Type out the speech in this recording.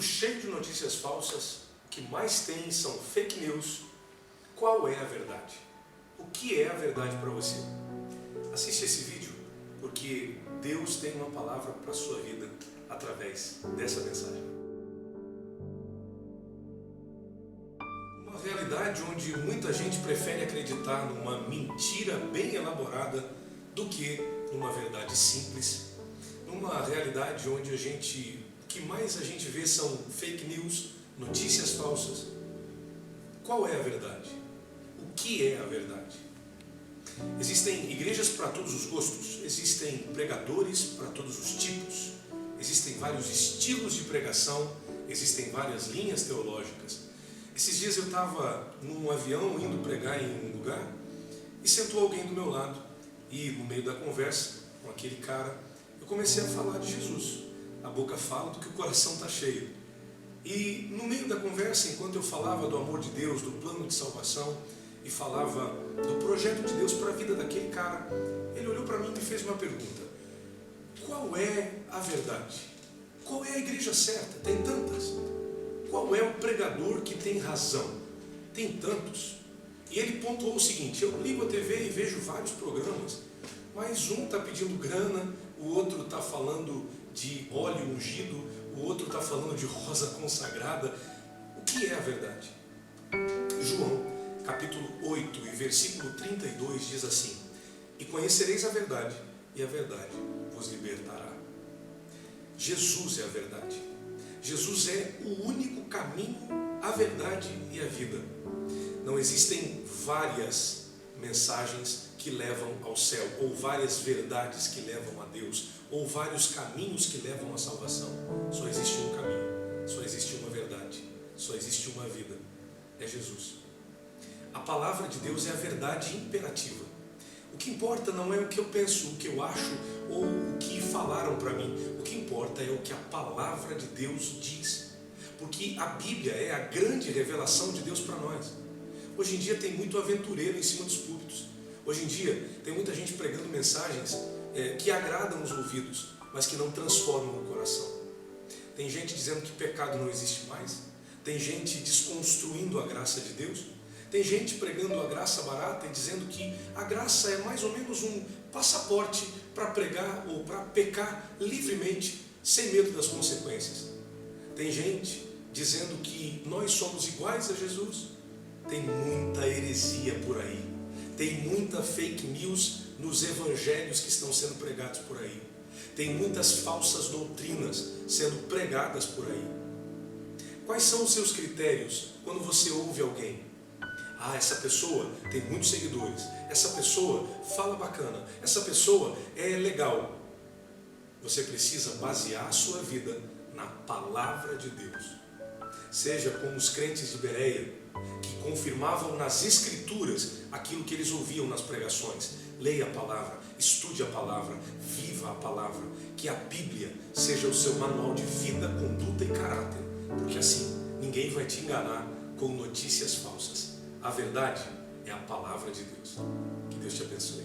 cheio de notícias falsas, o que mais tem são fake news. Qual é a verdade? O que é a verdade para você? Assiste esse vídeo, porque Deus tem uma palavra para a sua vida através dessa mensagem. Uma realidade onde muita gente prefere acreditar numa mentira bem elaborada do que numa verdade simples. Numa realidade onde o que mais a gente vê são fake news, notícias falsas. Qual é a verdade? O que é a verdade? Existem igrejas para todos os gostos, existem pregadores para todos os tipos, existem vários estilos de pregação, existem várias linhas teológicas. Esses dias eu estava num avião indo pregar em um lugar e sentou alguém do meu lado e no meio da conversa com aquele cara eu comecei a falar de Jesus. A boca fala do que o coração está cheio. E no meio da conversa, enquanto eu falava do amor de Deus, do plano de salvação e falava do projeto de Deus para a vida daquele cara, ele olhou para mim e me fez uma pergunta: qual é a verdade? Qual é a igreja certa? Tem tantas. Qual é o pregador que tem razão? Tem tantos. E ele pontuou o seguinte: eu ligo a TV e vejo vários programas, mas um está pedindo grana, o outro está falando de óleo ungido, o outro está falando de rosa consagrada. O que é a verdade? João, capítulo 8 e versículo 32 diz assim: e conhecereis a verdade, e a verdade vos libertará. Jesus é a verdade. Jesus é o único caminho, a verdade e a vida. Não existem várias mensagens que levam ao céu, ou várias verdades que levam a Deus, ou vários caminhos que levam à salvação. Só existe um caminho, só existe uma verdade, só existe uma vida. É Jesus. A palavra de Deus é a verdade imperativa. O que importa não é o que eu penso, o que eu acho, ou o que falaram para mim. O que importa é o que a palavra de Deus diz. Porque a Bíblia é a grande revelação de Deus para nós. Hoje em dia tem muito aventureiro em cima dos púlpitos. Hoje em dia tem muita gente pregando mensagens que agradam os ouvidos, mas que não transformam o coração. Tem gente dizendo que pecado não existe mais. Tem gente desconstruindo a graça de Deus. Tem gente pregando a graça barata e dizendo que a graça é mais ou menos um passaporte para pregar ou para pecar livremente, sem medo das consequências. Tem gente dizendo que nós somos iguais a Jesus. Tem muita heresia por aí. Tem muita fake news nos evangelhos que estão sendo pregados por aí. Tem muitas falsas doutrinas sendo pregadas por aí. Quais são os seus critérios quando você ouve alguém? Ah, essa pessoa tem muitos seguidores. Essa pessoa fala bacana. Essa pessoa é legal. Você precisa basear a sua vida na palavra de Deus. Seja como os crentes de Bereia, que confirmavam nas escrituras aquilo que eles ouviam nas pregações. Leia a palavra, estude a palavra, viva a palavra. Que a Bíblia seja o seu manual de vida, conduta e caráter. Porque assim, ninguém vai te enganar com notícias falsas. A verdade é a palavra de Deus. Que Deus te abençoe.